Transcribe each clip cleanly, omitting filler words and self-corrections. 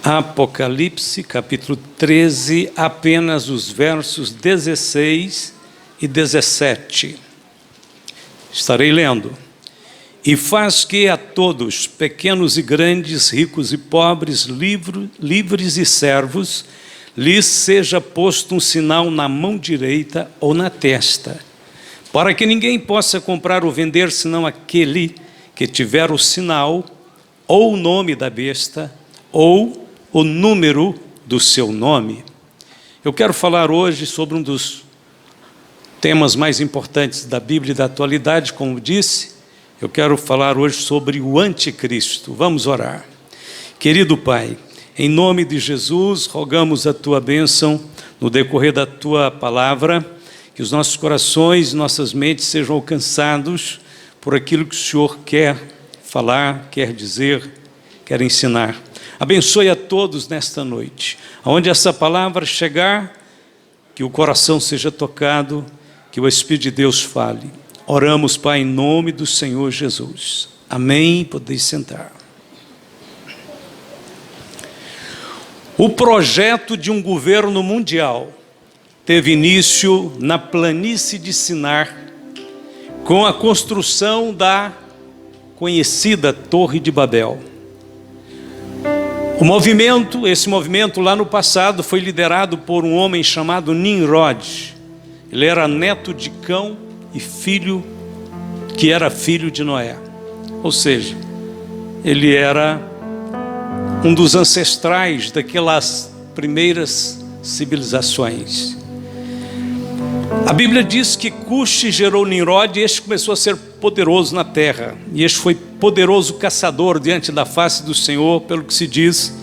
Apocalipse, capítulo 13, apenas os versos 16 e 17. Estarei lendo. E faz que a todos, pequenos e grandes, ricos e pobres, livres e servos, lhes seja posto um sinal na mão direita ou na testa, para que ninguém possa comprar ou vender, senão aquele que tiver o sinal, ou o nome da besta, ou o número do seu nome. Eu quero falar hoje sobre um dos temas mais importantes da Bíblia e da atualidade, como disse. Eu quero falar hoje sobre o anticristo. Vamos orar. Querido Pai, em nome de Jesus, rogamos a Tua bênção no decorrer da Tua palavra, que os nossos corações e nossas mentes sejam alcançados por aquilo que o Senhor quer falar, quer dizer, quer ensinar. Abençoe a todos nesta noite. Aonde essa palavra chegar, que o coração seja tocado, que o Espírito de Deus fale. Oramos, Pai, em nome do Senhor Jesus. Amém. Podeis sentar. O projeto de um governo mundial teve início na planície de Sinar, com a construção da conhecida Torre de Babel. Esse movimento lá no passado foi liderado por um homem chamado Nimrod. Ele era neto de Cão e que era filho de Noé. Ou seja, ele era um dos ancestrais daquelas primeiras civilizações. A Bíblia diz que Cuxi gerou Nimrod e este começou a ser poderoso na terra. E este foi poderoso caçador diante da face do Senhor, pelo que se diz,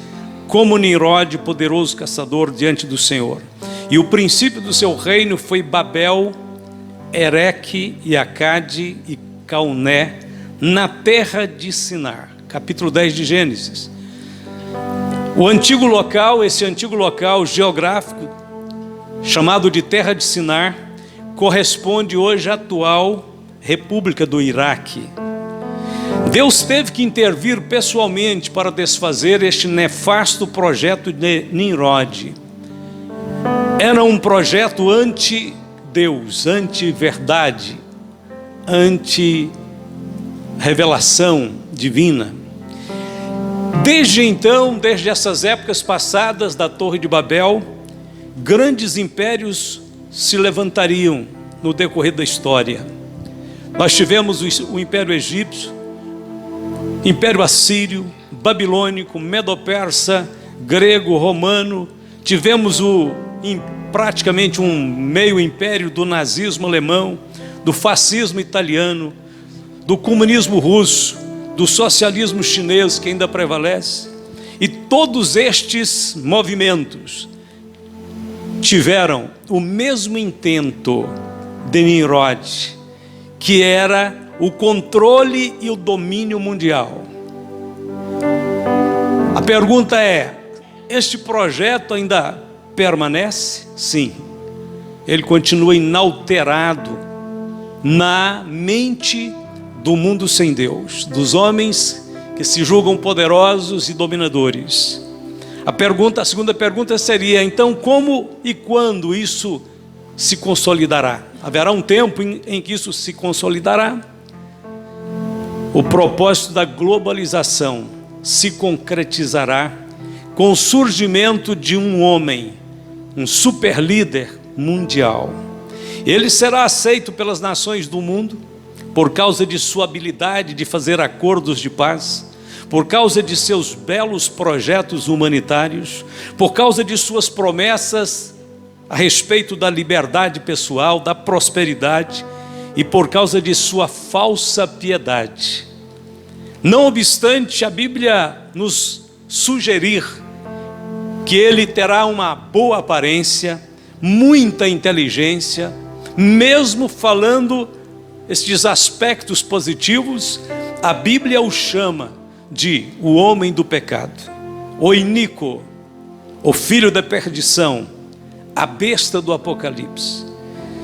como Nimrod, poderoso caçador diante do Senhor. E o princípio do seu reino foi Babel, Ereque e Acade e Calné, na terra de Sinar. Capítulo 10 de Gênesis. Esse antigo local geográfico, chamado de terra de Sinar, corresponde hoje à atual República do Iraque. Deus teve que intervir pessoalmente para desfazer este nefasto projeto de Nimrod. Era um projeto anti-Deus, anti-verdade, anti-revelação divina. Desde então, desde essas épocas passadas da Torre de Babel, grandes impérios se levantariam no decorrer da história. Nós tivemos o Império Egípcio, Império Assírio, Babilônico, Medo-Persa, Grego, Romano. Tivemos praticamente um meio império do nazismo alemão, do fascismo italiano, do comunismo russo, do socialismo chinês que ainda prevalece. E todos estes movimentos tiveram o mesmo intento de Nimrod, que era o controle e o domínio mundial. A pergunta é: este projeto ainda permanece? Sim. Ele continua inalterado na mente do mundo sem Deus, dos homens que se julgam poderosos e dominadores. A segunda pergunta seria, então, como e quando isso se consolidará? Haverá um tempo em que isso se consolidará? O propósito da globalização se concretizará com o surgimento de um homem, um super líder mundial. Ele será aceito pelas nações do mundo por causa de sua habilidade de fazer acordos de paz, por causa de seus belos projetos humanitários, por causa de suas promessas a respeito da liberdade pessoal, da prosperidade e por causa de sua falsa piedade. Não obstante, a Bíblia nos sugerir que ele terá uma boa aparência, muita inteligência, mesmo falando estes aspectos positivos, a Bíblia o chama de o homem do pecado, o iníquo, o filho da perdição, a besta do Apocalipse.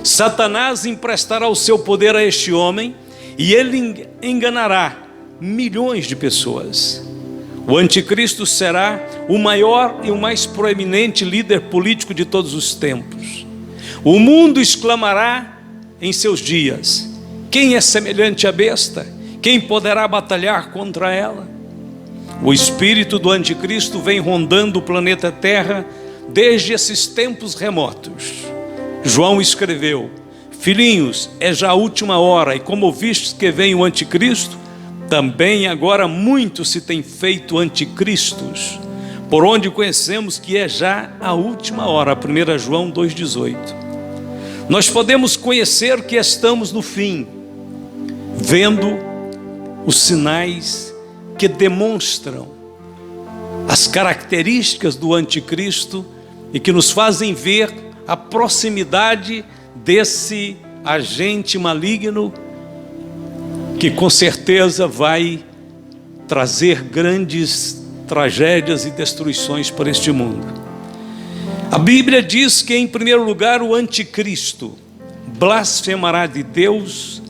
Satanás emprestará o seu poder a este homem e ele enganará milhões de pessoas. O anticristo será o maior e o mais proeminente líder político de todos os tempos. O mundo exclamará em seus dias: quem é semelhante à besta? Quem poderá batalhar contra ela? O espírito do anticristo vem rondando o planeta Terra desde esses tempos remotos. João escreveu: filhinhos, é já a última hora, e como vistes que vem o anticristo, também agora muito se tem feito anticristos, por onde conhecemos que é já a última hora. 1 João 2,18. Nós podemos conhecer que estamos no fim, vendo os sinais que demonstram as características do anticristo e que nos fazem ver a proximidade desse agente maligno que com certeza vai trazer grandes tragédias e destruições para este mundo. A Bíblia diz que, em primeiro lugar, o anticristo blasfemará de Deus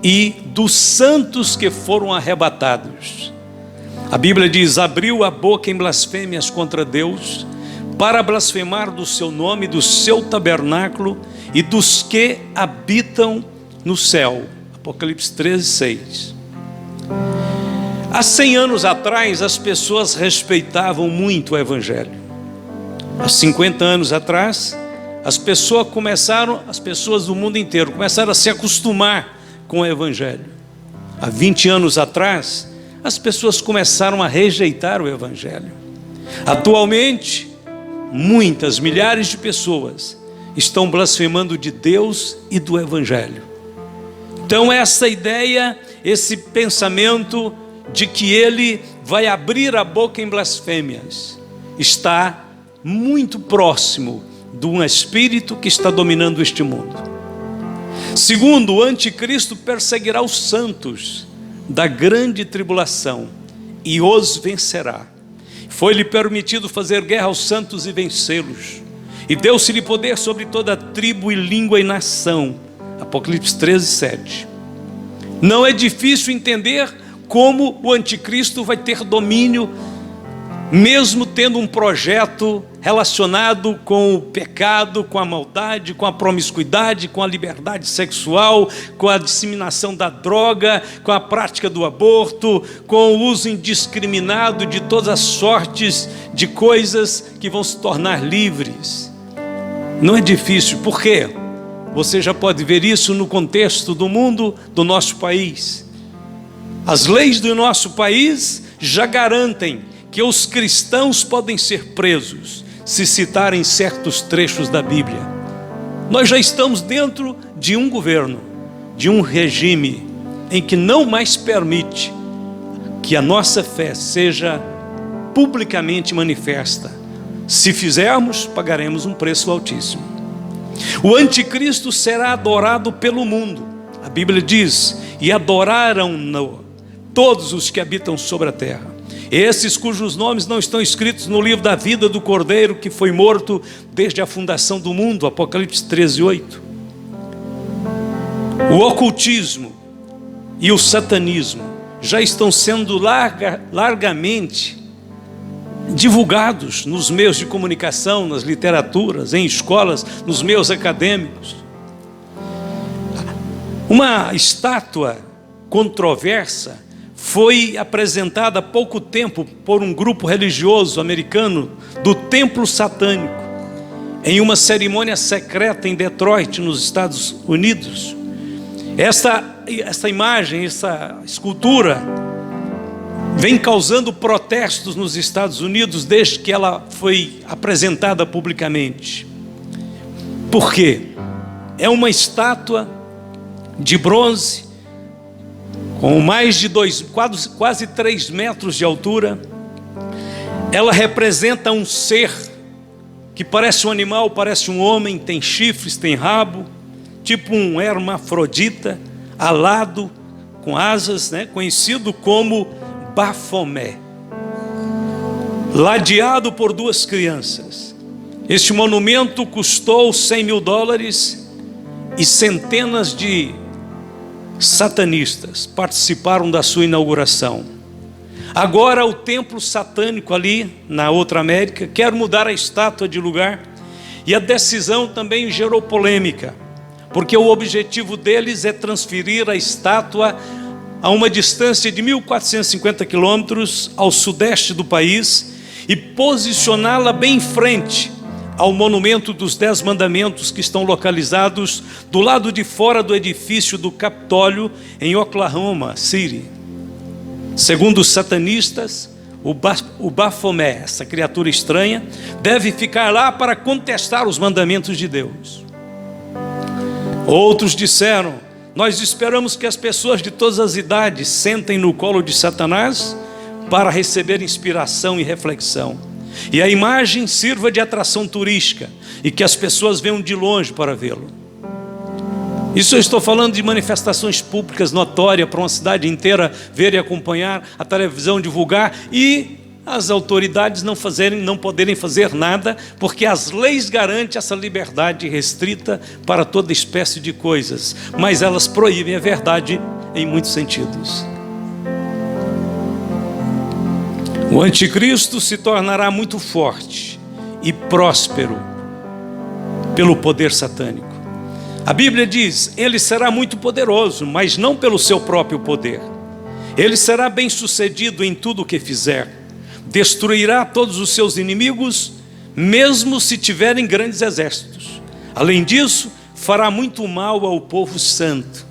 e dos santos que foram arrebatados. A Bíblia diz: abriu a boca em blasfêmias contra Deus, para blasfemar do seu nome, do seu tabernáculo e dos que habitam no céu. Apocalipse 13:6. Há 100 anos atrás, as pessoas respeitavam muito o Evangelho. Há 50 anos atrás, as pessoas do mundo inteiro começaram a se acostumar com o Evangelho. Há 20 anos atrás, as pessoas começaram a rejeitar o Evangelho. Atualmente, milhares de pessoas estão blasfemando de Deus e do Evangelho. Então essa ideia, esse pensamento de que ele vai abrir a boca em blasfêmias, está muito próximo de um espírito que está dominando este mundo. Segundo, o anticristo perseguirá os santos da grande tribulação e os vencerá. Foi-lhe permitido fazer guerra aos santos e vencê-los, e deu-se-lhe poder sobre toda tribo e língua e nação. Apocalipse 13:7. Não é difícil entender como o anticristo vai ter domínio, mesmo tendo um projeto relacionado com o pecado, com a maldade, com a promiscuidade, com a liberdade sexual, com a disseminação da droga, com a prática do aborto, com o uso indiscriminado de todas as sortes de coisas que vão se tornar livres. Não é difícil, por quê? Você já pode ver isso no contexto do mundo, do nosso país. As leis do nosso país já garantem que os cristãos podem ser presos se citarem certos trechos da Bíblia. Nós já estamos dentro de um governo, de um regime em que não mais permite que a nossa fé seja publicamente manifesta. Se fizermos, pagaremos um preço altíssimo. O anticristo será adorado pelo mundo. A Bíblia diz: e adoraram-no todos os que habitam sobre a terra. Esses cujos nomes não estão escritos no livro da vida do Cordeiro, que foi morto desde a fundação do mundo. Apocalipse 13:8. O ocultismo e o satanismo já estão sendo largamente divulgados nos meios de comunicação, nas literaturas, em escolas, nos meios acadêmicos. Uma estátua controversa foi apresentada há pouco tempo por um grupo religioso americano do Templo Satânico, em uma cerimônia secreta em Detroit, nos Estados Unidos. Esta imagem, essa escultura, vem causando protestos nos Estados Unidos desde que ela foi apresentada publicamente. Por quê? É uma estátua de bronze, com mais de quase 3 metros de altura. Ela representa um ser que parece um animal, parece um homem, tem chifres, tem rabo, tipo um hermafrodita, alado, com asas, conhecido como Bafomé, ladeado por 2 crianças. Este monumento custou $100 mil e centenas de satanistas participaram da sua inauguração. Agora o templo satânico ali na outra América quer mudar a estátua de lugar, e a decisão também gerou polêmica, porque o objetivo deles é transferir a estátua a uma distância de 1.450 quilômetros ao sudeste do país e posicioná-la bem em frente ao monumento dos 10 mandamentos, que estão localizados do lado de fora do edifício do Capitólio em Oklahoma City. Segundo os satanistas, o Baphomet, essa criatura estranha, deve ficar lá para contestar os mandamentos de Deus. Outros disseram: nós esperamos que as pessoas de todas as idades sentem no colo de Satanás para receber inspiração e reflexão, e a imagem sirva de atração turística, e que as pessoas venham de longe para vê-lo. Isso eu estou falando de manifestações públicas notórias para uma cidade inteira ver e acompanhar, a televisão divulgar, e as autoridades não poderem fazer nada, porque as leis garantem essa liberdade restrita para toda espécie de coisas, mas elas proíbem a verdade em muitos sentidos. O anticristo se tornará muito forte e próspero pelo poder satânico. A Bíblia diz: ele será muito poderoso, mas não pelo seu próprio poder. Ele será bem sucedido em tudo o que fizer. Destruirá todos os seus inimigos, mesmo se tiverem grandes exércitos. Além disso, fará muito mal ao povo santo.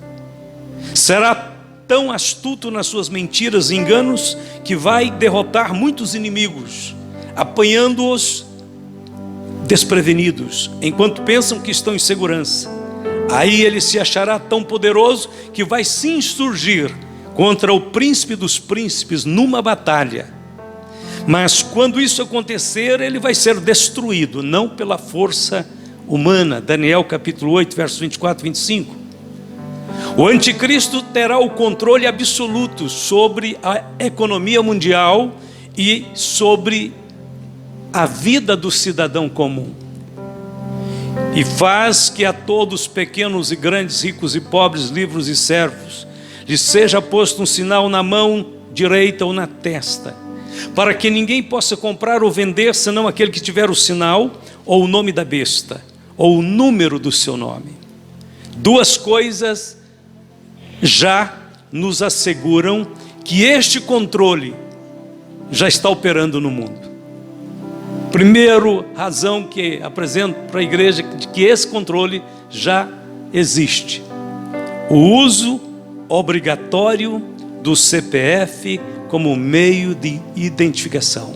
Será tão astuto nas suas mentiras e enganos que vai derrotar muitos inimigos, apanhando-os desprevenidos, enquanto pensam que estão em segurança. Aí ele se achará tão poderoso que vai se insurgir contra o príncipe dos príncipes numa batalha. Mas quando isso acontecer, ele vai ser destruído, não pela força humana. Daniel capítulo 8, versos 24 e 25. O anticristo terá o controle absoluto sobre a economia mundial e sobre a vida do cidadão comum. E faz que a todos, pequenos e grandes, ricos e pobres, livres e servos, lhes seja posto um sinal na mão direita ou na testa, para que ninguém possa comprar ou vender, senão aquele que tiver o sinal, ou o nome da besta, ou o número do seu nome. Duas coisas já nos asseguram que este controle já está operando no mundo. Primeiro razão que apresento para a igreja de que esse controle já existe: o uso obrigatório do CPF como meio de identificação.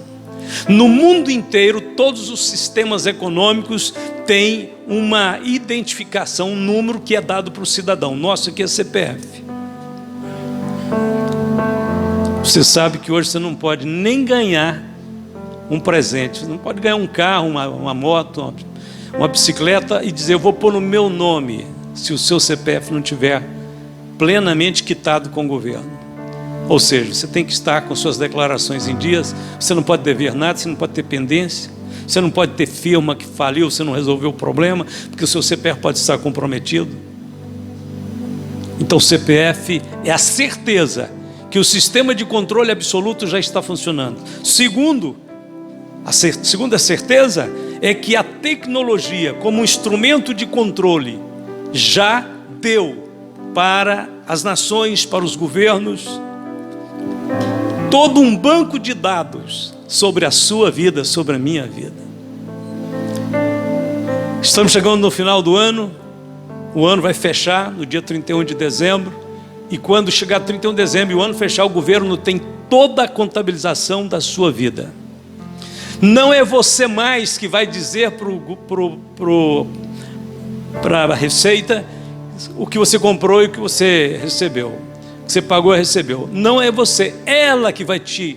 No mundo inteiro, todos os sistemas econômicos têm uma identificação, um número que é dado para o cidadão. Nosso aqui é CPF. Você sabe que hoje você não pode nem ganhar um presente, você não pode ganhar um carro, uma moto, uma bicicleta e dizer: eu vou pôr no meu nome, se o seu CPF não tiver plenamente quitado com o governo. Ou seja, você tem que estar com suas declarações em dias, você não pode dever nada, você não pode ter pendência, você não pode ter firma que faliu, você não resolveu o problema, porque o seu CPF pode estar comprometido. Então o CPF é a certeza que o sistema de controle absoluto já está funcionando. A segunda certeza é que a tecnologia, como instrumento de controle, já deu para as nações, para os governos, todo um banco de dados sobre a sua vida, sobre a minha vida. Estamos chegando no final do ano, o ano vai fechar no dia 31 de dezembro, e quando chegar 31 de dezembro e o ano fechar, o governo tem toda a contabilização da sua vida. Não é você mais que vai dizer para a Receita o que você comprou e o que você recebeu, o que você pagou e recebeu. Não é você, ela que vai te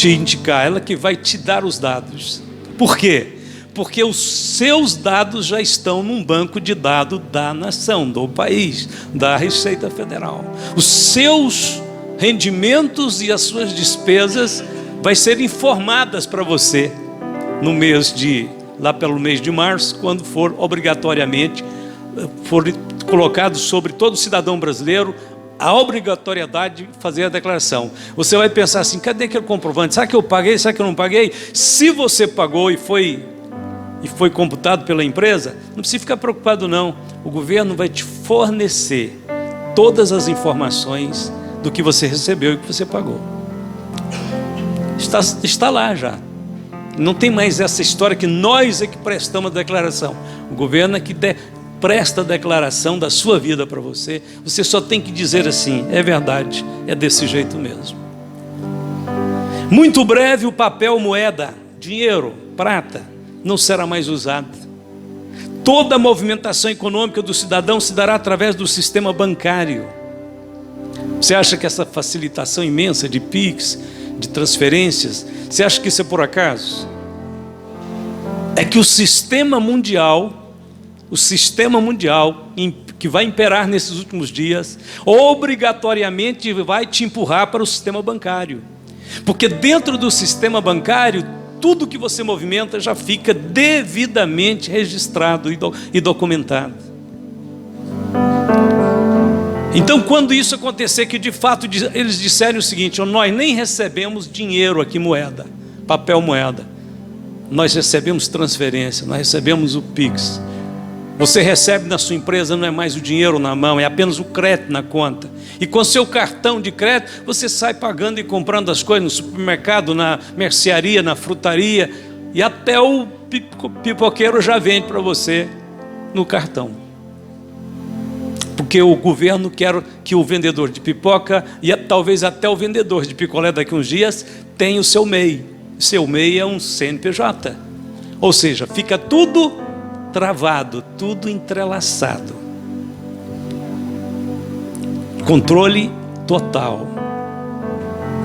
indicar, ela que vai te dar os dados. Por quê? Porque os seus dados já estão num banco de dados da nação, do país, da Receita Federal. Os seus rendimentos e as suas despesas vai ser informadas para você lá pelo mês de março, quando for obrigatoriamente for colocado sobre todo cidadão brasileiro a obrigatoriedade de fazer a declaração. Você vai pensar assim, cadê aquele comprovante? Será que eu paguei? Será que eu não paguei? Se você pagou e foi computado pela empresa, não precisa ficar preocupado não. O governo vai te fornecer todas as informações do que você recebeu e que você pagou. Está lá já. Não tem mais essa história que nós é que prestamos a declaração. O governo é que presta a declaração da sua vida para você. Você só tem que dizer assim, é verdade, é desse jeito mesmo. Muito breve o papel moeda, dinheiro, prata, não será mais usado. Toda a movimentação econômica do cidadão se dará através do sistema bancário. Você acha que essa facilitação imensa de PIX, de transferências, você acha que isso é por acaso? É que o sistema mundial que vai imperar nesses últimos dias, obrigatoriamente vai te empurrar para o sistema bancário. Porque dentro do sistema bancário, tudo que você movimenta já fica devidamente registrado e documentado. Então, quando isso acontecer, que de fato eles disserem o seguinte: nós nem recebemos dinheiro aqui, moeda, papel moeda, nós recebemos transferência, nós recebemos o PIX. Você recebe na sua empresa, não é mais o dinheiro na mão, é apenas o crédito na conta. E com seu cartão de crédito, você sai pagando e comprando as coisas no supermercado, na mercearia, na frutaria, e até o pipoqueiro já vende para você no cartão. Porque o governo quer que o vendedor de pipoca, e talvez até o vendedor de picolé daqui a uns dias, tenha o seu MEI. Seu MEI é um CNPJ. Ou seja, fica tudo travado, tudo entrelaçado. Controle total.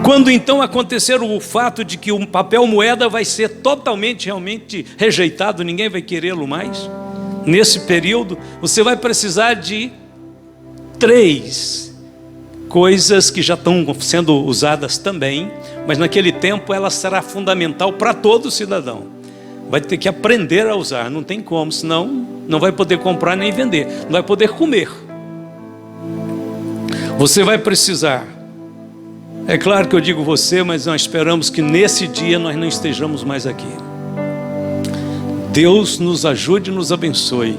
Quando então acontecer o fato de que o papel moeda vai ser realmente rejeitado, ninguém vai querê-lo mais, nesse período, você vai precisar de 3 coisas que já estão sendo usadas também, mas naquele tempo ela será fundamental para todo cidadão. Vai ter que aprender a usar, não tem como, senão não vai poder comprar nem vender, não vai poder comer. Você vai precisar, é claro que eu digo você, mas nós esperamos que nesse dia nós não estejamos mais aqui. Deus nos ajude e nos abençoe,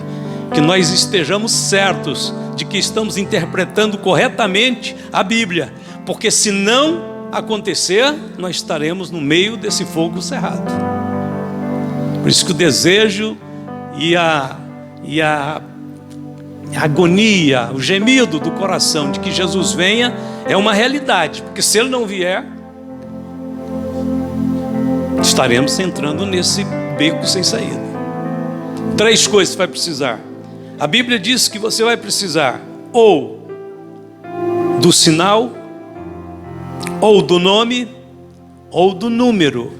que nós estejamos certos de que estamos interpretando corretamente a Bíblia, porque se não acontecer, nós estaremos no meio desse fogo cerrado. Por isso que o desejo e a agonia, o gemido do coração de que Jesus venha é uma realidade, porque se Ele não vier, estaremos entrando nesse beco sem saída. 3 coisas você vai precisar. A Bíblia diz que você vai precisar ou do sinal, ou do nome, ou do número,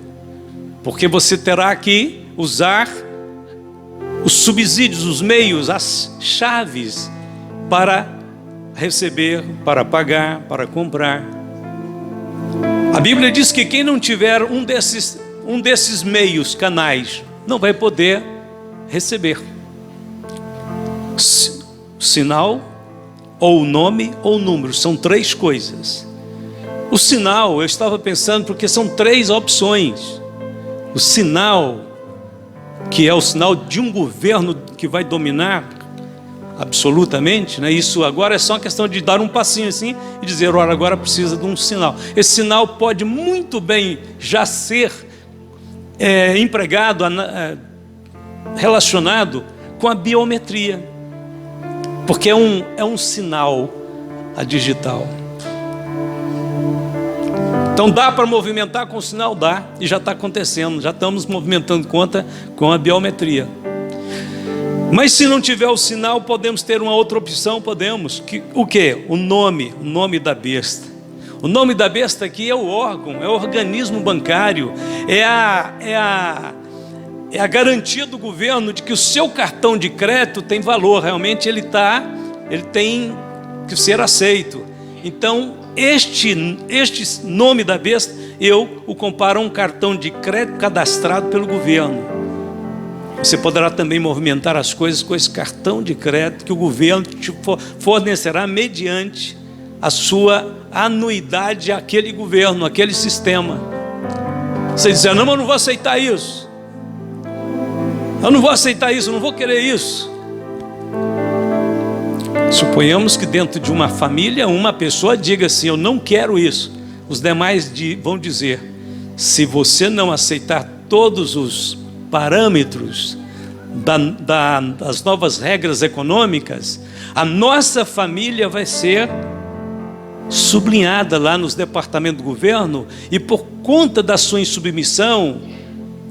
porque você terá que usar os subsídios, os meios, as chaves para receber, para pagar, para comprar. A Bíblia diz que quem não tiver um desses meios, canais, não vai poder receber. Sinal, ou nome, ou número, são 3 coisas. O sinal, eu estava pensando, porque são 3 opções. O sinal, que é o sinal de um governo que vai dominar absolutamente, né? Isso agora é só uma questão de dar um passinho assim e dizer, olha, agora precisa de um sinal. Esse sinal pode muito bem já ser empregado, relacionado com a biometria, porque é um sinal a digital. Então dá para movimentar com o sinal? Dá, e já está acontecendo, já estamos movimentando conta com a biometria. Mas se não tiver o sinal, podemos ter uma outra opção, podemos. O quê? O nome da besta. O nome da besta aqui é o órgão, é o organismo bancário, é a garantia do governo de que o seu cartão de crédito tem valor, realmente ele tem que ser aceito. Então, este nome da besta, eu o comparo a um cartão de crédito cadastrado pelo governo. Você poderá também movimentar as coisas com esse cartão de crédito que o governo te fornecerá mediante a sua anuidade àquele governo, àquele sistema. Você diz: não, mas eu não vou aceitar isso. Eu não vou aceitar isso, eu não vou querer isso. Suponhamos que dentro de uma família, uma pessoa diga assim: eu não quero isso. Os demais vão dizer: se você não aceitar todos os parâmetros das novas regras econômicas, a nossa família vai ser sublinhada lá nos departamentos do governo, e por conta da sua insubmissão,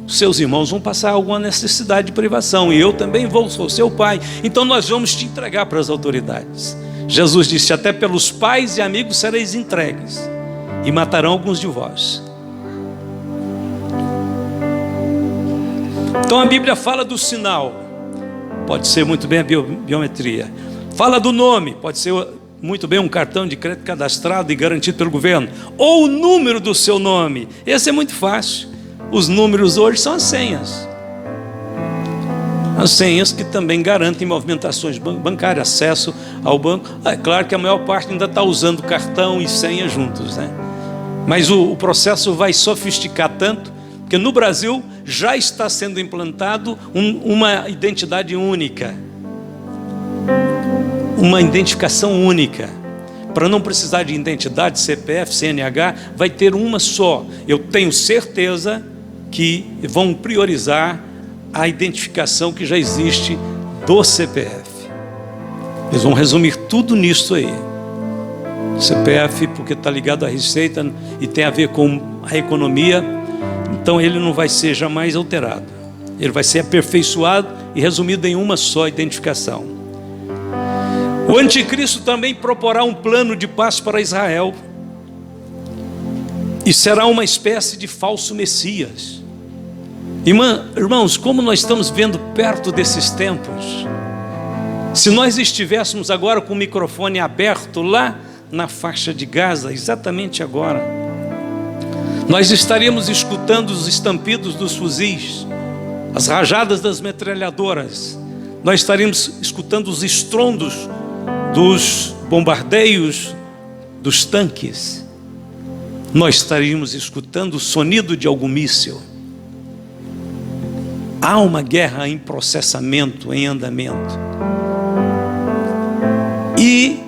seus irmãos vão passar alguma necessidade de privação, e eu também sou seu pai, então nós vamos te entregar para as autoridades. Jesus disse: até pelos pais e amigos sereis entregues, e matarão alguns de vós. Então a Bíblia fala do sinal, pode ser muito bem a biometria. Fala do nome, pode ser muito bem um cartão de crédito cadastrado e garantido pelo governo, ou o número do seu nome. Esse é muito fácil. Os números hoje são as senhas. As senhas que também garantem movimentações bancárias, acesso ao banco. É claro que a maior parte ainda está usando cartão e senha juntos, né? Mas o processo vai sofisticar tanto, porque no Brasil já está sendo implantado uma identidade única, uma identificação única. Para não precisar de identidade, CPF, CNH, vai ter uma só. Eu tenho certeza que vão priorizar a identificação que já existe do CPF. Eles vão resumir tudo nisso aí. CPF, porque está ligado à receita e tem a ver com a economia, então ele não vai ser jamais alterado. Ele vai ser aperfeiçoado e resumido em uma só identificação. O anticristo também proporá um plano de paz para Israel, e será uma espécie de falso Messias. Irmãos, como nós estamos vendo perto desses tempos, se nós estivéssemos agora com o microfone aberto lá na faixa de Gaza, exatamente agora, nós estaríamos escutando os estampidos dos fuzis, as rajadas das metralhadoras, nós estaríamos escutando os estrondos dos bombardeios dos tanques, nós estaríamos escutando o sonido de algum míssil. Há uma guerra em processamento, em andamento. E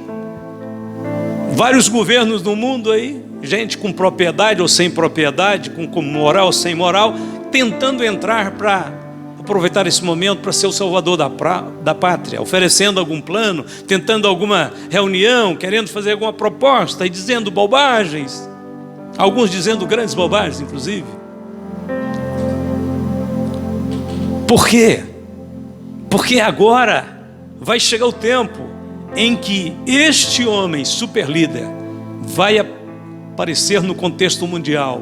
vários governos no mundo aí, gente com propriedade ou sem propriedade, com moral ou sem moral, tentando entrar para aproveitar esse momento para ser o salvador da pátria, oferecendo algum plano, tentando alguma reunião, querendo fazer alguma proposta e dizendo bobagens, alguns dizendo grandes bobagens, inclusive. Por quê? Porque agora vai chegar o tempo em que este homem super líder vai aparecer no contexto mundial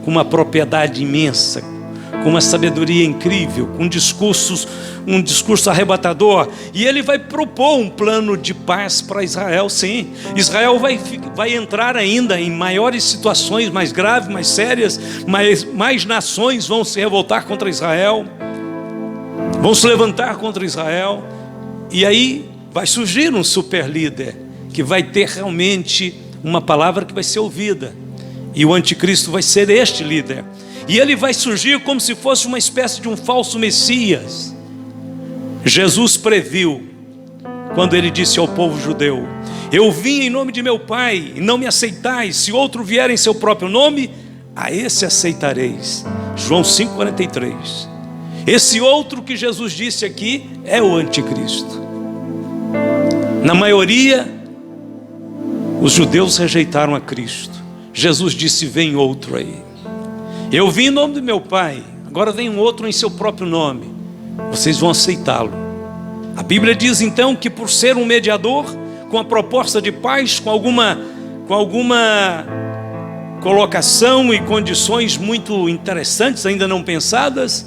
com uma propriedade imensa, com uma sabedoria incrível, com um discurso arrebatador, e ele vai propor um plano de paz para Israel. Sim, Israel vai entrar ainda em maiores situações, mais graves, mais sérias, mais nações vão se revoltar contra Israel, vão se levantar contra Israel, e aí vai surgir um super líder que vai ter realmente uma palavra que vai ser ouvida, e o anticristo vai ser este líder, e ele vai surgir como se fosse uma espécie de um falso Messias. Jesus previu quando ele disse ao povo judeu: eu vim em nome de meu Pai e não me aceitais, se outro vier em seu próprio nome, a esse aceitareis. João 5,43. Esse outro que Jesus disse aqui é o anticristo. Na maioria, os judeus rejeitaram a Cristo. Jesus disse: vem outro aí. Eu vim em nome do meu Pai, agora vem um outro em seu próprio nome, vocês vão aceitá-lo. A Bíblia diz então que por ser um mediador, com a proposta de paz, com alguma colocação e condições muito interessantes, ainda não pensadas,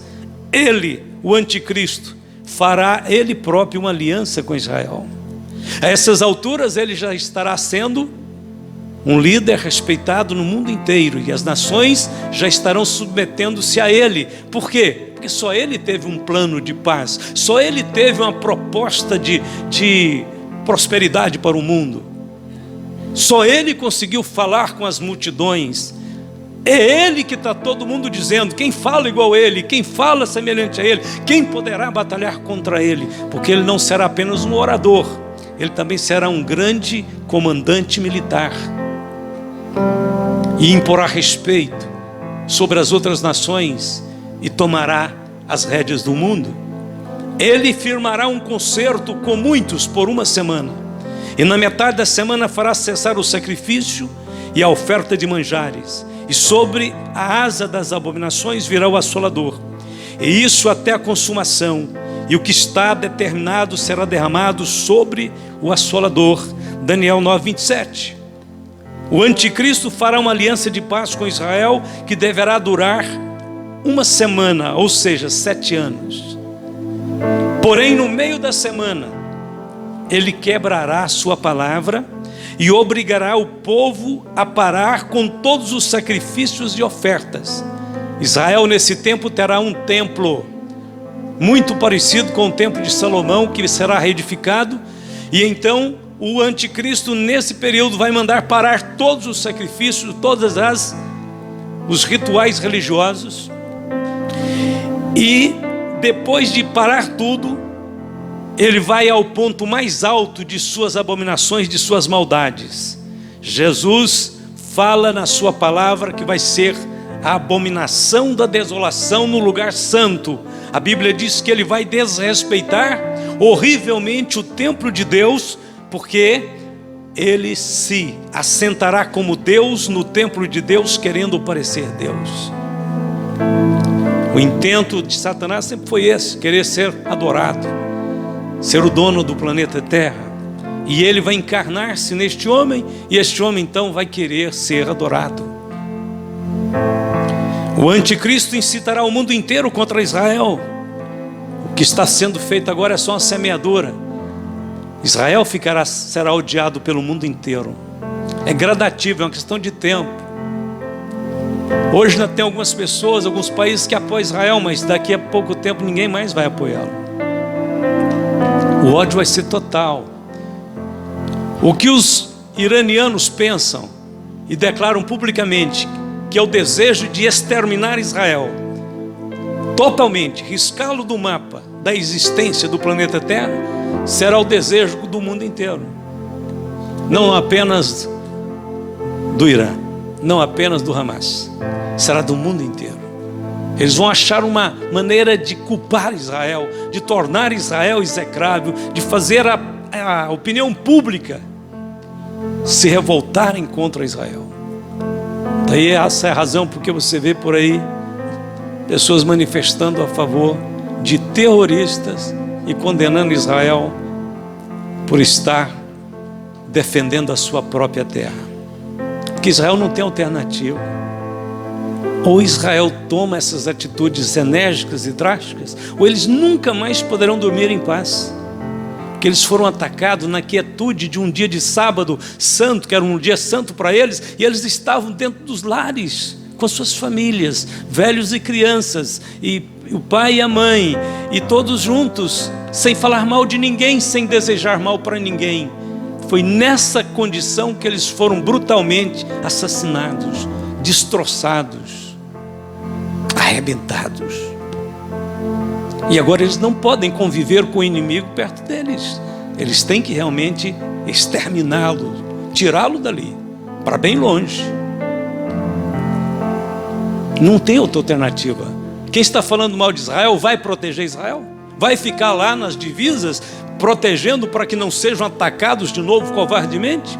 ele, o anticristo, fará ele próprio uma aliança com Israel. A essas alturas ele já estará sendo um líder respeitado no mundo inteiro, e as nações já estarão submetendo-se a ele. Por quê? Porque só ele teve um plano de paz, só ele teve uma proposta de prosperidade para o mundo. Só ele conseguiu falar com as multidões. É ele que está todo mundo dizendo: quem fala igual a ele, quem fala semelhante a ele, quem poderá batalhar contra ele? Porque ele não será apenas um orador, ele também será um grande comandante militar, e imporá respeito sobre as outras nações, e tomará as rédeas do mundo. Ele firmará um concerto com muitos por uma semana, e na metade da semana fará cessar o sacrifício e a oferta de manjares, e sobre a asa das abominações virá o assolador, e isso até a consumação, e o que está determinado será derramado sobre o assolador. Daniel 9:27. O anticristo fará uma aliança de paz com Israel, que deverá durar uma semana, ou seja, 7 anos. Porém, no meio da semana, ele quebrará a sua palavra e obrigará o povo a parar com todos os sacrifícios e ofertas. Israel nesse tempo terá um templo muito parecido com o templo de Salomão, que será reedificado, e então o anticristo nesse período vai mandar parar todos os sacrifícios, os rituais religiosos, e depois de parar tudo, ele vai ao ponto mais alto de suas abominações, de suas maldades. Jesus fala na sua palavra que vai ser a abominação da desolação no lugar santo. A Bíblia diz que ele vai desrespeitar horrivelmente o templo de Deus, porque ele se assentará como Deus no templo de Deus, querendo parecer Deus. O intento de Satanás sempre foi esse: querer ser adorado, ser o dono do planeta Terra. E ele vai encarnar-se neste homem, e este homem então vai querer ser adorado. O anticristo incitará o mundo inteiro contra Israel. O que está sendo feito agora é só uma semeadura. Israel será odiado pelo mundo inteiro. É gradativo, é uma questão de tempo. Hoje ainda tem algumas pessoas, alguns países que apoiam Israel, mas daqui a pouco tempo ninguém mais vai apoiá-lo. O ódio vai ser total. O que os iranianos pensam e declaram publicamente, que é o desejo de exterminar Israel totalmente, riscá-lo do mapa da existência do planeta Terra, será o desejo do mundo inteiro. Não apenas do Irã, não apenas do Hamas, será do mundo inteiro. Eles vão achar uma maneira de culpar Israel, de tornar Israel execrável, de fazer a opinião pública se revoltarem contra Israel. Daí essa é a razão porque você vê por aí pessoas manifestando a favor de terroristas e condenando Israel por estar defendendo a sua própria terra. Porque Israel não tem alternativa. Ou Israel toma essas atitudes enérgicas e drásticas, ou eles nunca mais poderão dormir em paz. Porque eles foram atacados na quietude de um dia de sábado santo, que era um dia santo para eles, e eles estavam dentro dos lares, com suas famílias, velhos e crianças, e o pai e a mãe, e todos juntos, sem falar mal de ninguém, sem desejar mal para ninguém. Foi nessa condição que eles foram brutalmente assassinados, destroçados, arrebentados. E agora eles não podem conviver com o inimigo perto deles. Eles têm que realmente exterminá-lo, tirá-lo dali, para bem longe. Não tem outra alternativa. Quem está falando mal de Israel vai proteger Israel? Vai ficar lá nas divisas protegendo para que não sejam atacados de novo covardemente?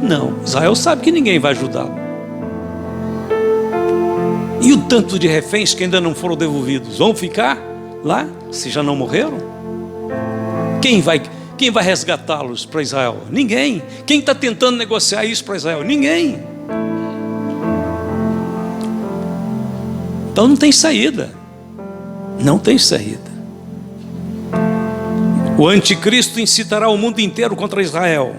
Não, Israel sabe que ninguém vai ajudá-lo. E o tanto de reféns que ainda não foram devolvidos, vão ficar lá, se já não morreram? Quem vai resgatá-los para Israel? Ninguém. Quem está tentando negociar isso para Israel? Ninguém. Então não tem saída. Não tem saída. O anticristo incitará o mundo inteiro contra Israel.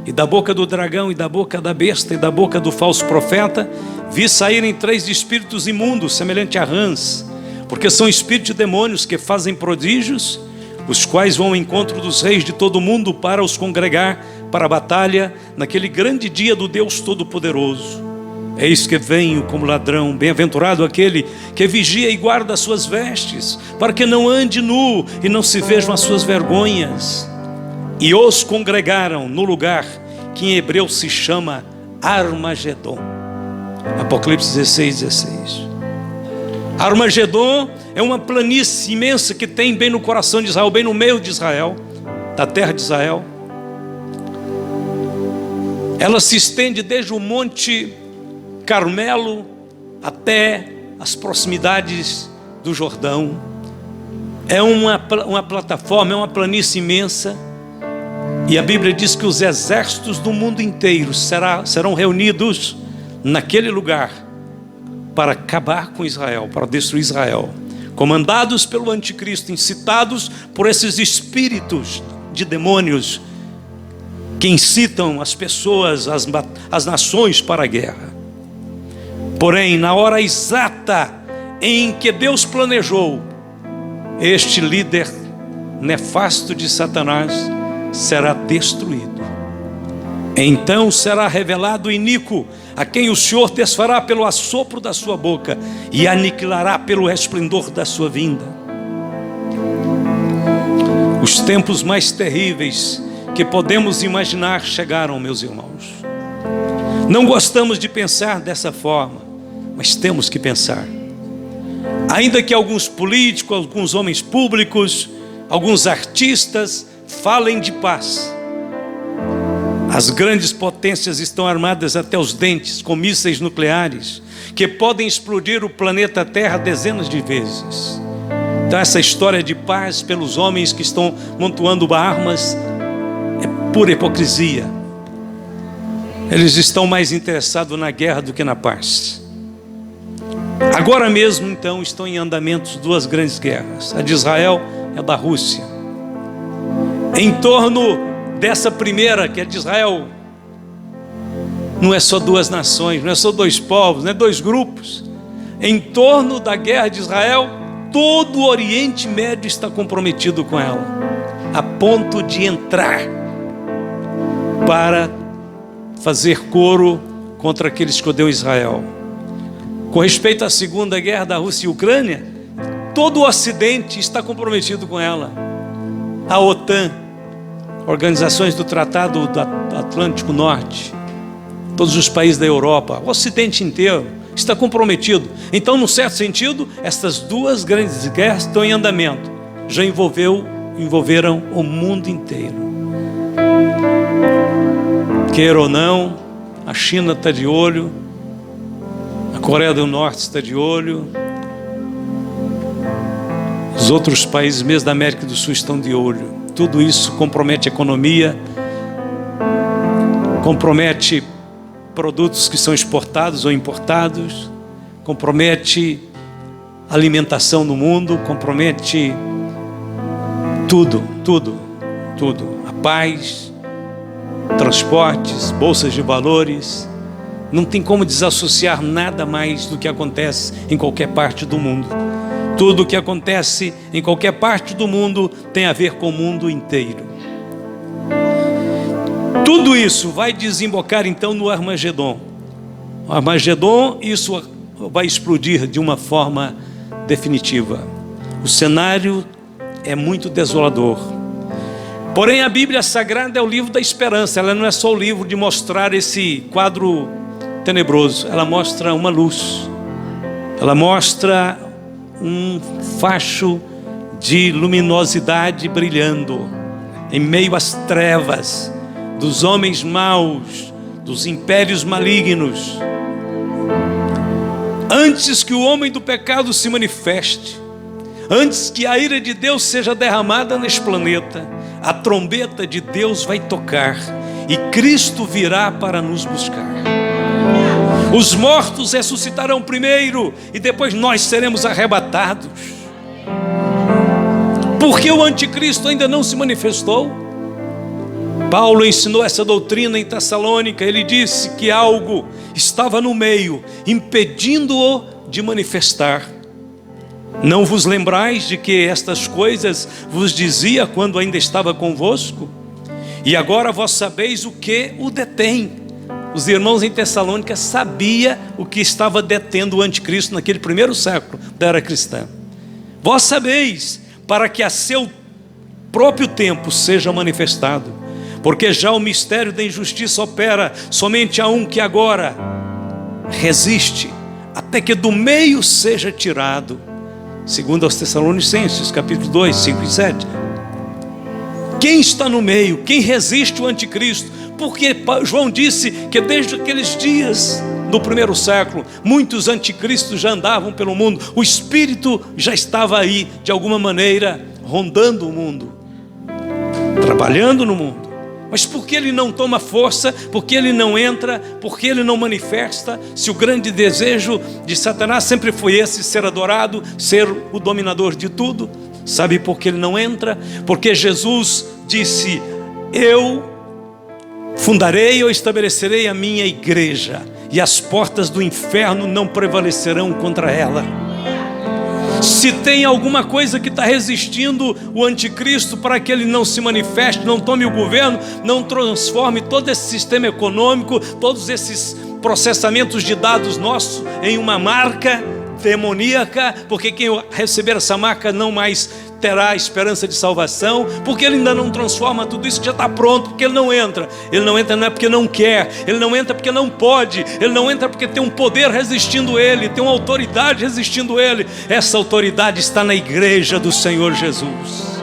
E da boca do dragão, e da boca da besta, e da boca do falso profeta, vi saírem 3 espíritos imundos, semelhante a rãs, porque são espíritos de demônios que fazem prodígios, os quais vão ao encontro dos reis de todo o mundo para os congregar para a batalha naquele grande dia do Deus Todo-Poderoso. Eis que venho como ladrão, bem-aventurado aquele que vigia e guarda as suas vestes, para que não ande nu e não se vejam as suas vergonhas. E os congregaram no lugar que em hebreu se chama Armagedon. Apocalipse 16:16. Armagedon é uma planície imensa que tem bem no coração de Israel, bem no meio de Israel, da terra de Israel. Ela se estende desde o Monte Carmelo até as proximidades do Jordão. É uma plataforma, é uma planície imensa. E a Bíblia diz que os exércitos do mundo inteiro serão reunidos naquele lugar para acabar com Israel, para destruir Israel, comandados pelo anticristo, incitados por esses espíritos de demônios que incitam as pessoas, as nações para a guerra. Porém, na hora exata em que Deus planejou, este líder nefasto de Satanás será destruído. Então será revelado o iníquo, a quem o Senhor desfará pelo assopro da sua boca e aniquilará pelo resplendor da sua vinda. Os tempos mais terríveis que podemos imaginar chegaram, meus irmãos. Não gostamos de pensar dessa forma, mas temos que pensar. Ainda que alguns políticos, alguns homens públicos, alguns artistas falem de paz, as grandes potências estão armadas até os dentes com mísseis nucleares que podem explodir o planeta Terra dezenas de vezes. Então essa história de paz pelos homens que estão montuando armas é pura hipocrisia. Eles estão mais interessados na guerra do que na paz. Agora mesmo, então, estão em andamento duas grandes guerras, a de Israel e a da Rússia. Em torno dessa primeira, que é de Israel, não é só duas nações, não é só dois povos, não é dois grupos. Em torno da guerra de Israel, todo o Oriente Médio está comprometido com ela, a ponto de entrar para fazer coro contra aqueles que odeiam Israel. Com respeito à segunda guerra da Rússia e Ucrânia, todo o Ocidente está comprometido com ela. A OTAN, organizações do Tratado do Atlântico Norte, todos os países da Europa, o Ocidente inteiro está comprometido. Então, num certo sentido, essas duas grandes guerras estão em andamento. Já envolveram o mundo inteiro. Queira ou não, a China está de olho, a Coreia do Norte está de olho, os outros países mesmo da América do Sul estão de olho. Tudo isso compromete a economia, compromete produtos que são exportados ou importados, compromete a alimentação no mundo, compromete tudo. A paz, transportes, bolsas de valores. Não tem como desassociar nada mais do que acontece em qualquer parte do mundo. Tudo o que acontece em qualquer parte do mundo tem a ver com o mundo inteiro. Tudo isso vai desembocar então no Armagedon. O Armagedon, isso vai explodir de uma forma definitiva. O cenário é muito desolador. Porém, a Bíblia Sagrada é o livro da esperança. Ela não é só o livro de mostrar esse quadro tenebroso. Ela mostra uma luz. Ela mostra um facho de luminosidade brilhando em meio às trevas dos homens maus, dos impérios malignos. Antes que o homem do pecado se manifeste, antes que a ira de Deus seja derramada neste planeta, a trombeta de Deus vai tocar e Cristo virá para nos buscar. Os mortos ressuscitarão primeiro e depois nós seremos arrebatados. Porque o anticristo ainda não se manifestou. Paulo ensinou essa doutrina em Tessalônica. Ele disse que algo estava no meio, impedindo-o de manifestar. Não vos lembrais de que estas coisas vos dizia quando ainda estava convosco? E agora vós sabeis o que o detém. Os irmãos em Tessalônica sabiam o que estava detendo o anticristo naquele primeiro século da era cristã. Vós sabeis, para que a seu próprio tempo seja manifestado, porque já o mistério da injustiça opera somente a um que agora resiste, até que do meio seja tirado. Segundo aos Tessalonicenses, capítulo 2, 5 e 7. Quem está no meio? Quem resiste ao anticristo? Porque João disse que desde aqueles dias do primeiro século, muitos anticristos já andavam pelo mundo. O Espírito já estava aí, de alguma maneira, rondando o mundo, trabalhando no mundo. Mas por que ele não toma força? Por que ele não entra? Por que ele não manifesta? Se o grande desejo de Satanás sempre foi esse, ser adorado, ser o dominador de tudo. Sabe por que ele não entra? Porque Jesus disse: eu fundarei ou estabelecerei a minha igreja, e as portas do inferno não prevalecerão contra ela. Se tem alguma coisa que está resistindo o anticristo para que ele não se manifeste, não tome o governo, não transforme todo esse sistema econômico, todos esses processamentos de dados nossos em uma marca demoníaca, porque quem receber essa marca não mais terá esperança de salvação, porque ele ainda não transforma tudo isso que já está pronto, porque ele não entra. Ele não entra não é porque não quer, ele não entra porque não pode, ele não entra porque tem um poder resistindo ele, tem uma autoridade resistindo ele. Essa autoridade está na igreja do Senhor Jesus.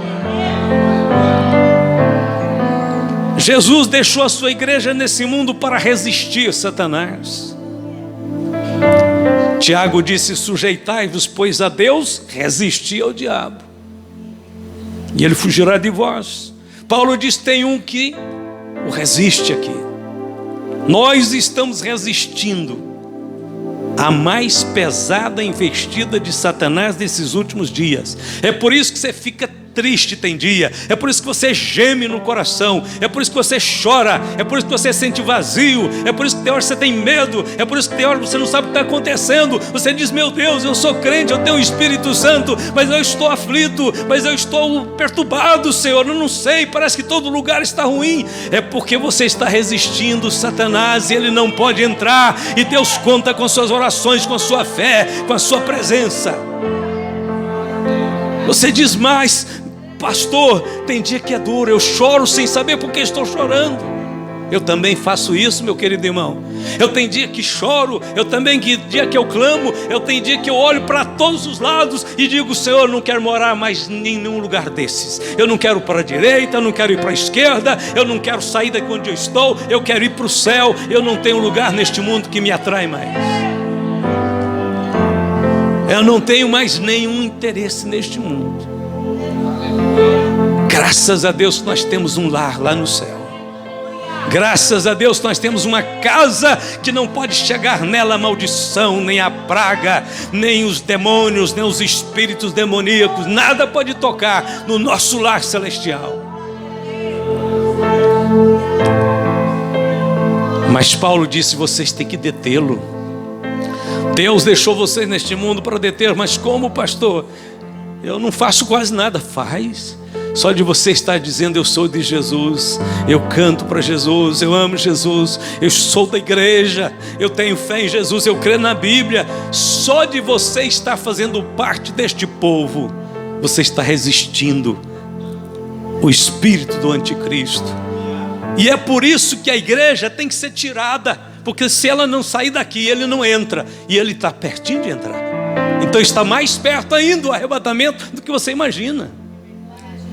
Jesus deixou a sua igreja nesse mundo para resistir Satanás. Tiago disse: sujeitai-vos, pois, a Deus, resisti ao diabo, e ele fugirá de vós. Paulo diz: tem um que o resiste aqui. Nós estamos resistindo a mais pesada investida de Satanás nesses últimos dias. É por isso que você fica triste tem dia, é por isso que você geme no coração, é por isso que você chora, é por isso que você sente vazio, é por isso que tem hora você tem medo, é por isso que tem hora você não sabe o que está acontecendo. Você diz: meu Deus, eu sou crente, eu tenho o Espírito Santo, mas eu estou aflito, mas eu estou perturbado, Senhor, eu não sei, parece que todo lugar está ruim. É porque você está resistindo Satanás, e ele não pode entrar, e Deus conta com suas orações, com a sua fé, com a sua presença. Você diz: mas pastor, tem dia que é duro, eu choro sem saber por que estou chorando. Eu também faço isso, meu querido irmão. Eu tenho dia que choro, eu também dia que eu clamo, eu tenho dia que eu olho para todos os lados e digo: Senhor, eu não quero morar mais em nenhum lugar desses. Eu não quero para a direita, eu não quero ir para a esquerda, eu não quero sair daqui onde eu estou, eu quero ir para o céu. Eu não tenho lugar neste mundo que me atrai mais. Eu não tenho mais nenhum interesse neste mundo. Graças a Deus nós temos um lar lá no céu. Graças a Deus nós temos uma casa que não pode chegar nela a maldição, nem a praga, nem os demônios, nem os espíritos demoníacos. Nada pode tocar no nosso lar celestial. Mas Paulo disse: vocês têm que detê-lo. Deus deixou vocês neste mundo para deter. Mas como, pastor? Eu não faço quase nada. Faz. Só de você estar dizendo: eu sou de Jesus, eu canto para Jesus, eu amo Jesus, eu sou da igreja, eu tenho fé em Jesus, eu creio na Bíblia. Só de você estar fazendo parte deste povo, você está resistindo o espírito do anticristo. E é por isso que a igreja tem que ser tirada, porque se ela não sair daqui, ele não entra, e ele está pertinho de entrar. Então está mais perto ainda o arrebatamento do que você imagina,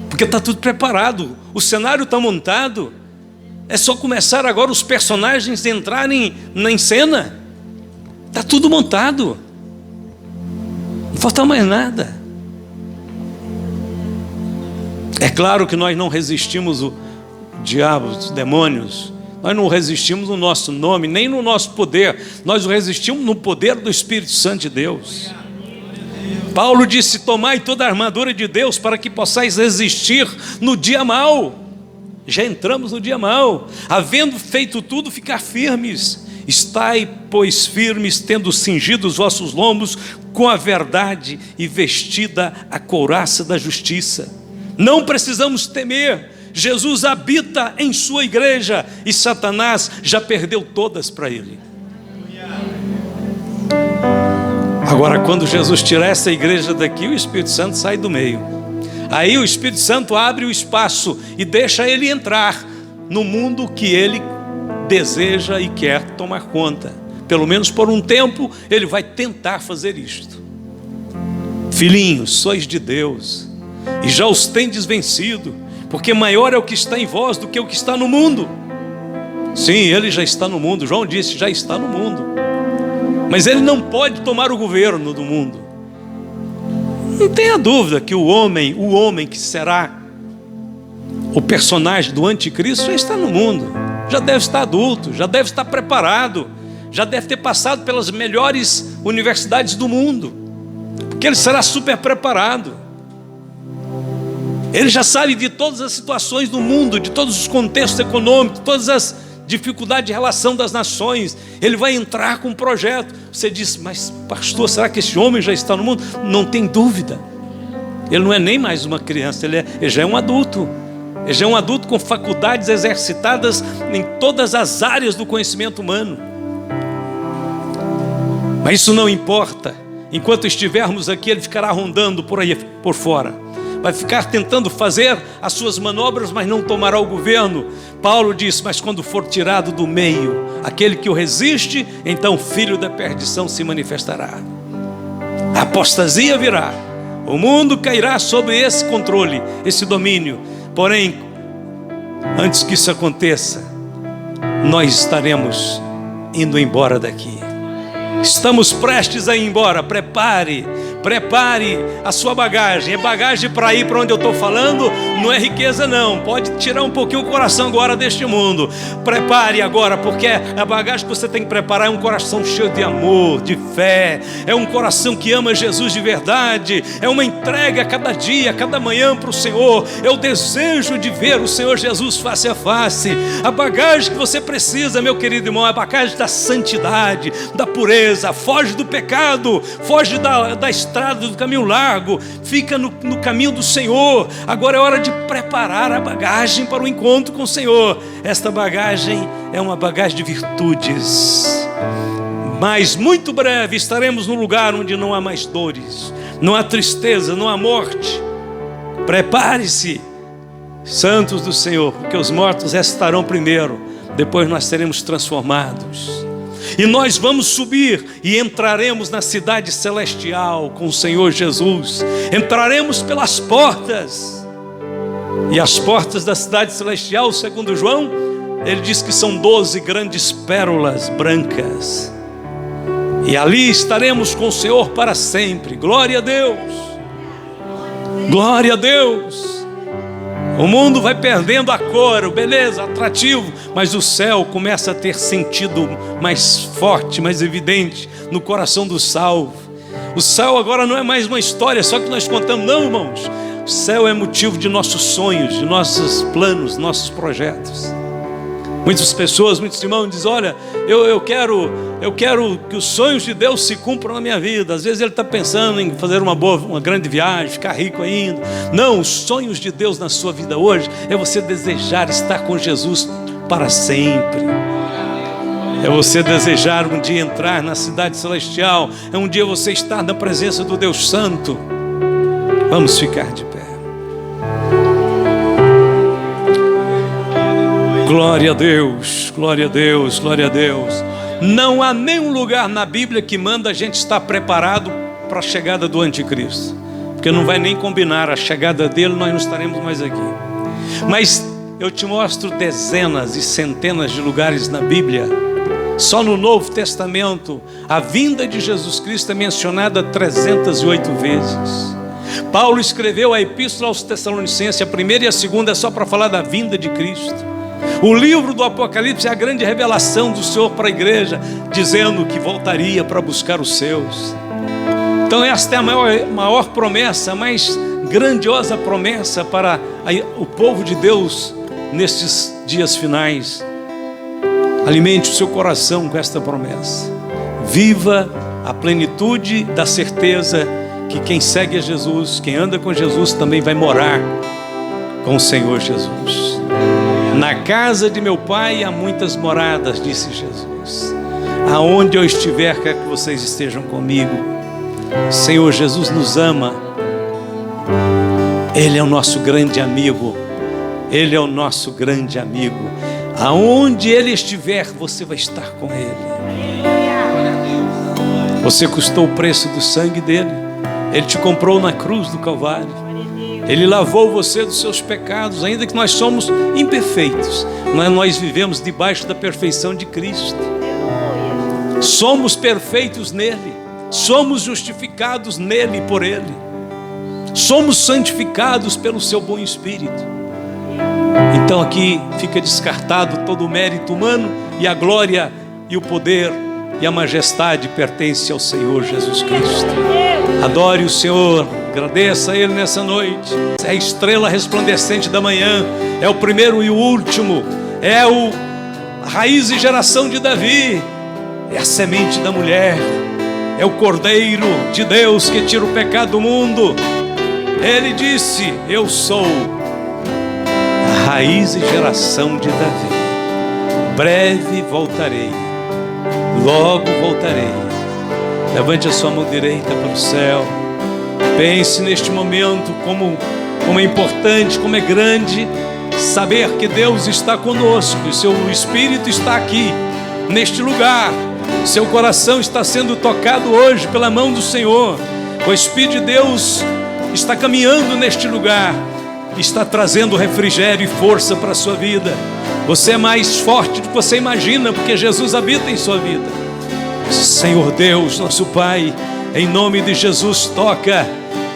porque está tudo preparado, o cenário está montado. É só começar agora os personagens entrarem em cena. Está tudo montado, não falta mais nada. É claro que nós não resistimos o diabo, os demônios. Nós não resistimos no nosso nome, nem no nosso poder. Nós o resistimos no poder do Espírito Santo de Deus. Paulo disse: tomai toda a armadura de Deus para que possais resistir no dia mau. Já entramos no dia mau. Havendo feito tudo, ficar firmes. Estai, pois, firmes, tendo cingido os vossos lombos com a verdade e vestida a couraça da justiça. Não precisamos temer. Jesus habita em sua igreja e Satanás já perdeu todas para ele. Agora, quando Jesus tirar essa igreja daqui, o Espírito Santo sai do meio. Aí o Espírito Santo abre o espaço e deixa ele entrar no mundo que ele deseja e quer tomar conta. Pelo menos por um tempo ele vai tentar fazer isto. Filhinhos, sois de Deus e já os tendes vencido, porque maior é o que está em vós do que o que está no mundo. Sim, ele já está no mundo. João disse, já está no mundo, mas ele não pode tomar o governo do mundo. Não tenha dúvida que o homem que será o personagem do anticristo já está no mundo, já deve estar adulto, já deve estar preparado, já deve ter passado pelas melhores universidades do mundo, porque ele será super preparado. Ele já sabe de todas as situações do mundo, de todos os contextos econômicos, todas as dificuldades de relação das nações. Ele vai entrar com um projeto. Você diz, mas pastor, será que esse homem já está no mundo? Não tem dúvida. Ele não é nem mais uma criança, ele já é um adulto. Ele já é um adulto com faculdades exercitadas em todas as áreas do conhecimento humano. Mas isso não importa. Enquanto estivermos aqui, ele ficará rondando por aí, por fora. Vai ficar tentando fazer as suas manobras, mas não tomará o governo. Paulo diz, mas quando for tirado do meio aquele que o resiste, então o filho da perdição se manifestará. A apostasia virá. O mundo cairá sobre esse controle, esse domínio. Porém, antes que isso aconteça, nós estaremos indo embora daqui. Estamos prestes a ir embora. Prepare a sua bagagem. É bagagem para ir para onde eu estou falando. Não é riqueza não. Pode tirar um pouquinho o coração agora deste mundo. Prepare agora, porque a bagagem que você tem que preparar é um coração cheio de amor, de fé. É um coração que ama Jesus de verdade. É uma entrega a cada dia, a cada manhã para o Senhor. É o desejo de ver o Senhor Jesus face a face. A bagagem que você precisa, meu querido irmão, é a bagagem da santidade, da pureza. Foge do pecado, foge da estrada do caminho largo, fica no caminho do Senhor. Agora é hora de preparar a bagagem para o encontro com o Senhor. Esta bagagem é uma bagagem de virtudes. Mas muito breve estaremos num lugar onde não há mais dores, não há tristeza, não há morte. Prepare-se, santos do Senhor, porque os mortos restarão primeiro, depois nós seremos transformados. E nós vamos subir e entraremos na cidade celestial com o Senhor Jesus. Entraremos pelas portas. E as portas da cidade celestial, segundo João, ele diz que são 12 grandes pérolas brancas. E ali estaremos com o Senhor para sempre. Glória a Deus. Glória a Deus. O mundo vai perdendo a cor, beleza, atrativo, mas o céu começa a ter sentido mais forte, mais evidente no coração do salvo. O céu agora não é mais uma história só que nós contamos, não, irmãos. O céu é motivo de nossos sonhos, de nossos planos, nossos projetos. Muitas pessoas, muitos irmãos dizem, olha, eu quero que os sonhos de Deus se cumpram na minha vida. Às vezes ele está pensando em fazer uma grande viagem, ficar rico ainda. Não, os sonhos de Deus na sua vida hoje é você desejar estar com Jesus para sempre. É você desejar um dia entrar na cidade celestial. É um dia você estar na presença do Deus Santo. Vamos ficar de pé. Glória a Deus, glória a Deus, glória a Deus. Não há nenhum lugar na Bíblia que manda a gente estar preparado para a chegada do anticristo, porque não vai nem combinar a chegada dele, nós não estaremos mais aqui. Mas eu te mostro dezenas e centenas de lugares na Bíblia. Só no Novo Testamento a vinda de Jesus Cristo é mencionada 308 vezes. Paulo escreveu a Epístola aos Tessalonicenses, a primeira e a segunda é só para falar da vinda de Cristo. O livro do Apocalipse é a grande revelação do Senhor para a igreja, dizendo que voltaria para buscar os seus. Então esta é a maior promessa, a mais grandiosa promessa para o povo de Deus nestes dias finais. Alimente o seu coração com esta promessa. Viva a plenitude da certeza que quem segue a Jesus, quem anda com Jesus, também vai morar com o Senhor Jesus. Na casa de meu pai há muitas moradas, disse Jesus. Aonde eu estiver, quer que vocês estejam comigo. Senhor Jesus nos ama. Ele é o nosso grande amigo. Ele é o nosso grande amigo. Aonde Ele estiver, você vai estar com Ele. Você custou o preço do sangue dele. Ele te comprou na cruz do Calvário. Ele lavou você dos seus pecados. Ainda que nós somos imperfeitos, nós vivemos debaixo da perfeição de Cristo. Somos perfeitos nele. Somos justificados nele e por ele. Somos santificados pelo seu bom Espírito. Então aqui fica descartado todo o mérito humano, e a glória e o poder e a majestade pertence ao Senhor Jesus Cristo. Adore o Senhor, agradeça a Ele nessa noite. É a estrela resplandecente da manhã, é o primeiro e o último, é a raiz e geração de Davi, é a semente da mulher, é o Cordeiro de Deus que tira o pecado do mundo. Ele disse: eu sou a raiz e geração de Davi. Breve voltarei, logo voltarei. Levante a sua mão direita para o céu. Pense neste momento como é importante, como é grande saber que Deus está conosco, e seu Espírito está aqui, neste lugar. Seu coração está sendo tocado hoje pela mão do Senhor. O Espírito de Deus está caminhando neste lugar, está trazendo refrigério e força para a sua vida. Você é mais forte do que você imagina, porque Jesus habita em sua vida. Senhor Deus, nosso Pai, em nome de Jesus, toca,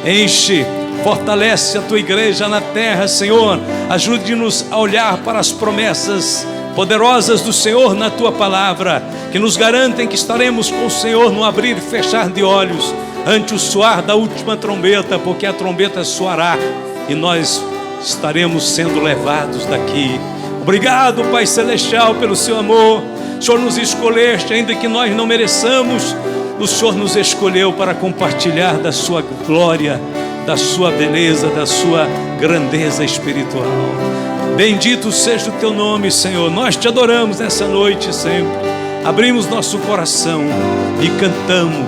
enche, fortalece a tua igreja na terra, Senhor. Ajude-nos a olhar para as promessas poderosas do Senhor na tua palavra, que nos garantem que estaremos com o Senhor no abrir e fechar de olhos, ante o soar da última trombeta, porque a trombeta soará e nós estaremos sendo levados daqui. Obrigado, Pai Celestial, pelo seu amor. O Senhor nos escolheste, ainda que nós não mereçamos. O Senhor nos escolheu para compartilhar da sua glória, da sua beleza, da sua grandeza espiritual. Bendito seja o teu nome, Senhor. Nós te adoramos nessa noite sempre. Abrimos nosso coração e cantamos.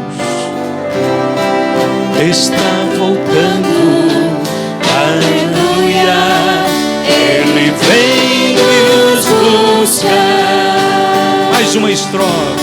Está voltando, aleluia, Ele vem nos buscar. Mais uma estrofe.